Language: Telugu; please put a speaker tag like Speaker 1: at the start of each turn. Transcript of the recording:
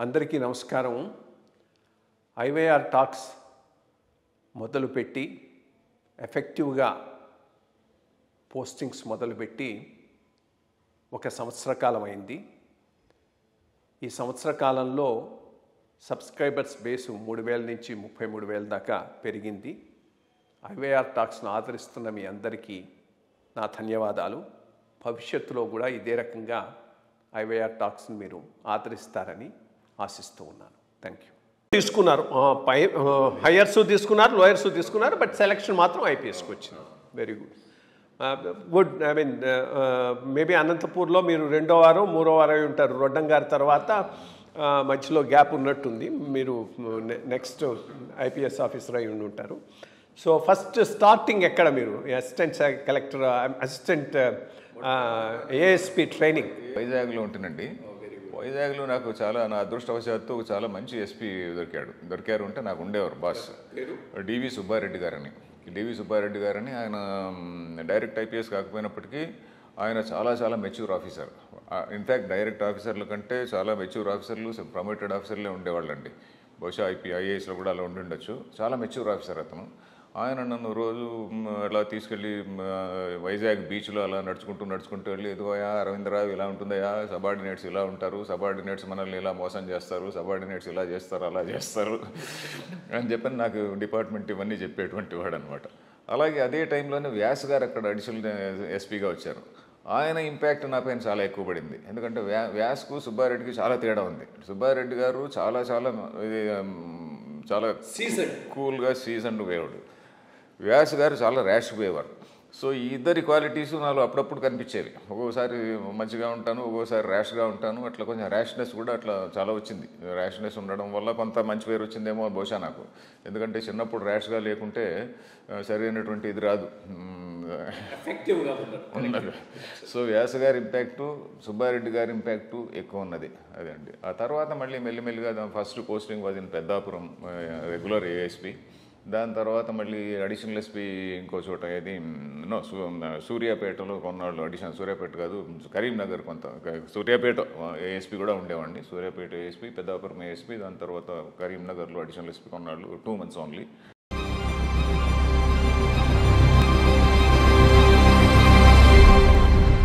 Speaker 1: అందరికీ నమస్కారం. ఐవైఆర్ టాక్స్ మొదలుపెట్టి ఎఫెక్టివ్గా పోస్టింగ్స్ మొదలుపెట్టి ఒక సంవత్సర కాలం అయింది. ఈ సంవత్సర కాలంలో సబ్స్క్రైబర్స్ బేసు 3,000 నుంచి 33,000 దాకా పెరిగింది. ఐవైఆర్ టాక్స్ను ఆదరిస్తున్న మీ అందరికీ నా ధన్యవాదాలు. భవిష్యత్తులో కూడా ఇదే రకంగా ఐవైఆర్ టాక్స్ని మీరు ఆదరిస్తారని ఆశిస్తూ ఉన్నాను. Thank you. తీసుకున్నారు, హైయర్స్ తీసుకున్నారు, లోయర్స్ తీసుకున్నారు, బట్ సెలక్షన్ మాత్రం ఐపీఎస్కి వచ్చింది. Very good, good. I mean maybe అనంతపూర్లో మీరు 2వ వారం 3వ వారం అయి ఉంటారు. రొడ్డం గారి తర్వాత మధ్యలో గ్యాప్ ఉన్నట్టుంది. మీరు నెక్స్ట్ ఐపీఎస్ ఆఫీసర్ అయి ఉండి ఉంటారు. సో ఫస్ట్ స్టార్టింగ్ ఎక్కడ మీరు assistant collector, assistant ASP training?
Speaker 2: వైజాగ్లో ఉంటున్నాండి. వైజాగ్లో నాకు నా అదృష్టవశాత్తు చాలా మంచి ఎస్పీ దొరికారు. అంటే నాకు ఉండేవారు బాస్ డివి సుబ్బారెడ్డి గారని. ఆయన డైరెక్ట్ ఐపీఎస్ కాకపోయినప్పటికీ ఆయన చాలా మెచ్యూర్ ఆఫీసర్. ఇన్ఫ్యాక్ట్ డైరెక్ట్ ఆఫీసర్ల కంటే చాలా మెచ్యూర్ ఆఫీసర్లు, ప్రమోటెడ్ ఆఫీసర్లే ఉండేవాళ్ళండి. బహుశా ఐఏఎస్లో కూడా అలా ఉండొచ్చు. చాలా మెచ్యూర్ ఆఫీసర్ అతను. ఆయన నన్ను రోజు అలా తీసుకెళ్ళి వైజాగ్ బీచ్లో అలా నడుచుకుంటూ వెళ్ళి, ఎదుగోయా అరవిందరావు ఇలా ఉంటుందయా, సబార్డినేట్స్ ఇలా ఉంటారు, సబార్డినేట్స్ మనల్ని ఇలా మోసం చేస్తారు, సబార్డినేట్స్ ఇలా చేస్తారు, అలా చేస్తారు అని చెప్పని నాకు డిపార్ట్మెంట్ ఇవన్నీ చెప్పేటువంటి వాడు అనమాట. అలాగే అదే టైంలోనే వ్యాస్ గారు అక్కడ అడిషనల్ ఎస్పీగా వచ్చారు. ఆయన ఇంపాక్ట్ నా పైన చాలా ఎక్కువ పడింది. ఎందుకంటే వ్యాస్కు సుబ్బారెడ్డికి చాలా తేడా ఉంది. సుబ్బారెడ్డి గారు చాలా కూల్గా సీజన్డ్ వేవాడు. వ్యాస్ గారు చాలా ర్యాష్ వేవారు. సో ఈ ఇద్దరి క్వాలిటీస్ నాలో అప్పుడప్పుడు కనిపించేవి. ఒక్కోసారి మంచిగా ఉంటాను, ఒక్కోసారి ర్యాష్గా ఉంటాను. అట్లా కొంచెం ర్యాష్నెస్ కూడా అట్లా చాలా వచ్చింది. ర్యాష్నెస్ ఉండడం వల్ల కొంత మంచి పేరు వచ్చిందేమో బహుశా నాకు. ఎందుకంటే చిన్నప్పుడు ర్యాష్గా లేకుంటే సరైనటువంటి ఇది రాదు, ఉండదు. సో వ్యాస గారి ఇంపాక్టు, సుబ్బారెడ్డి గారి ఇంపాక్టు ఎక్కువ ఉన్నది. అదే అండి. ఆ తర్వాత మళ్ళీ మెల్లిమెల్లిగా first posting was in Peddapuram regular ASP. దాని తర్వాత మళ్ళీ అడిషనల్ ఎస్పీ ఇంకో చోట, ఏది సూర్యాపేటలో కొన్నాళ్ళు సూర్యాపేట కాదు, కరీంనగర్ సూర్యాపేట ఏఎస్పీ కూడా ఉండేవాడిని. సూర్యాపేట ఏఎస్పీ, పెద్దాపురం ఏఎస్పీ, దాని తర్వాత కరీంనగర్లో అడిషనల్ ఎస్పీ కొన్నాళ్ళు, 2 months ఓన్లీ.